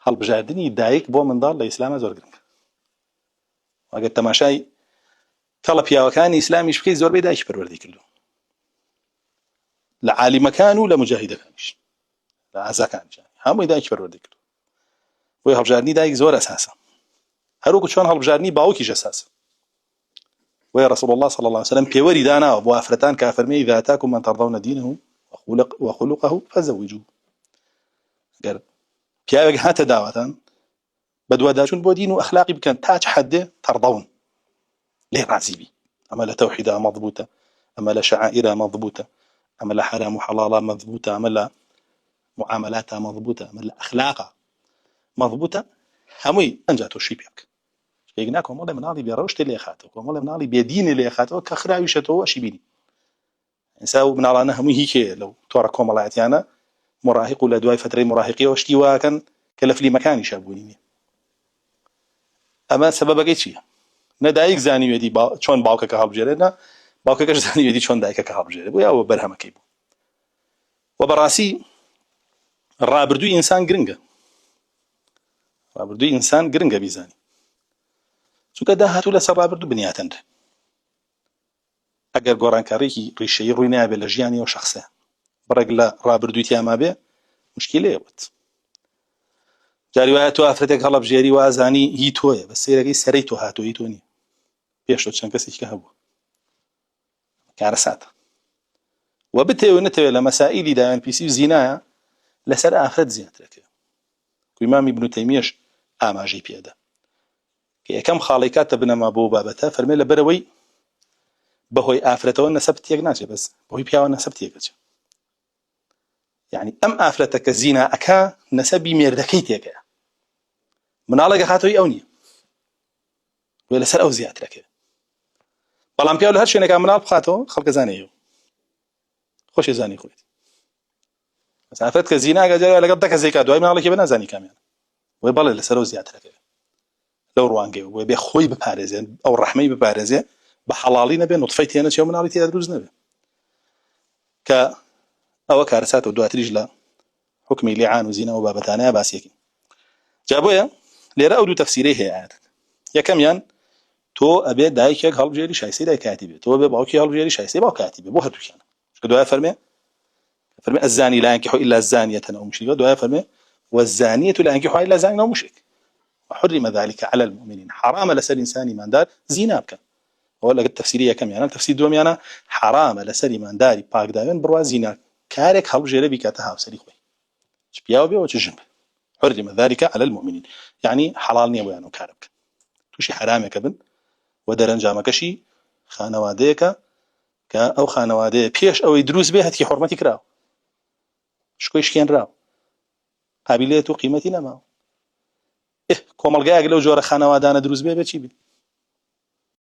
هەڵبژاردننی دایک بۆ منداڵ لە ئیسلامە زۆر گرنگە. ئەگەر تەماشای کەڵە پیاوەکانی ئیسلامیش بکەیت زۆربەی دایکی پەروەردەی کردو، لە عالیمەکان و لە مجاهیدەکانیش، لە ئازاکانیش هەمووی دایکی پەروەردەی کردو. بۆی هەڵبژاردننی دایک زۆر ئەساسە، هەروەکو چۆن هەڵبژاردننی باوکیش ئەساسە. ويا رسول الله صلى الله عليه وسلم بيوري دانا أبو أفرتان كافرمي إذا أتاكم من ترضون دينه وخلقه فزوجوه. قال بياوك هاتا داواتان بدوا داشون بو دين وأخلاقي بكان تاج حد ترضون ليه راضي بي، أما لا توحيدها مضبوطة، أما لا شعائرها مضبوطة، أما لا حرام وحلالها مضبوطة، أما لا معاملاتها مضبوطة، أما لا أخلاقها مضبوطة، هموي أنجاتو شيبيك يقناكم والله من عالي بيروشت اللي خاطو والله من عالي بيدين اللي خاطو كخراوي شتو أشي بيني إنساو من علانا همي هيك لو توركم الله عتيانا مراهق ولا دواي فترة مراهقية واشتيوا كان كلف لي مكان يشابوني. أما سبب قيتشي ندايك زاني يدي شون باوكا كهاب جرينا باوكا كش زاني يدي شون دايكا كهاب جري ويا وبرهم كيبو وبراسي الرابردو إنسان جرنجة، رابردو إنسان جرنجة بيزاني چونکە داهاتوو لەسەر ڕابردوو بنیاتەندە. ئەگەر گۆڕانکاریی ڕیشەیی ڕووی نابێت لە ژیانی ئەو شەخصە بڕێک لە ڕابردووی تیاما بێ مشکلەیە بوت. جاری وایە تۆ ئافرەتێک هەڵەبژێری وازانی هی تۆیە بە سەیرەکەی سەرەی تۆ هاتۆی تۆ نییە، پێش تۆ چەند کەسێکی هەبووە کارەساتە. و بتەوێ نەتەوێت لە مەسائیلی دایان پیسی و زینایە لەسەر ئافرەت زیاترەکە. ئیمام ئیبن تەیمیەش ئاماژەی پێدا کە یەکەم خاڵی کاتە بنەما بۆ بابەتە فەرمێ لە بەرەوەی بەهۆی ئافرەتەوە نەسەب تێک ناچێت بەس بەهۆی پیاوە نەسەب تێکەچێت. یعنی ئەم ئافرەتە کە زینا ئەکا نەسەبی مێردەکەی تێکەیە مناڵێکە هاتۆی ئەو نییە وێ لەسەر ئەو زیاترەکە. بەڵام پیاو لە هەر شوێنێکا مناڵ بخاتەوە خەڵکە زانێەوە خۆشی زانی خۆیت. بەس ئافرەت کە زینا ئەگە جارێ لەگەڵ دەکەسێکا دوای مناڵێکی بە نازانی کامیانە وێ بەڵێ لەسەر ئەو زیاترەکە لەو ڕوانگەی وێ بێ خۆی بپارێزێن ئەو ڕەحمەی بپارێزێ بە حەڵاڵی نەبێ نوتفەی تێنە چێ و مناڵی تێدا دروست نەبێ کە ئەوە کارەساتە و دواتریش لە حکمی لیعان و زینا و بابەتانەیە باسیەکەین. جا بۆیە لێرە ئەو دوو تەفسیرەی هەیە ئاەتەکە. یەکەمیان تۆ ئەبێ دایکێک هەڵبژێری شایستەی دایکاتی بێت، تۆ بێ باوکی هەڵبژێری شایستەی باوکاتی بێ بۆ هەردووکیانە. چونکە دوایە فەرمێ الزاني لا ينكح إلا زانية أو مشركة، دوایە فەرمێ والزانية لا ينكح إلا زان أو مشرك وحرم ذلك على المؤمنين. حرام لسر إنسان إيماندار زنا بكن. ولا قلت تفسيرية كم يعني تفسير دوم يعني حرام لسر إيماندار باق داين بروا زنا كارك هل جرى بكتها وسري خوي شبياو بيو وتجنب. حرم ذلك على المؤمنين يعني حلال نية ويانو كارك توشي حرام كبن ودرنجا مكشي خانواديك كأو خانوادي بيش أو يدروس بها تي حرمتك راو شكويش كين راو قابلية وقيمتي نما كۆمەڵگایەک لەو جۆرە خانەوادانە دروست بێ بێ چی بێ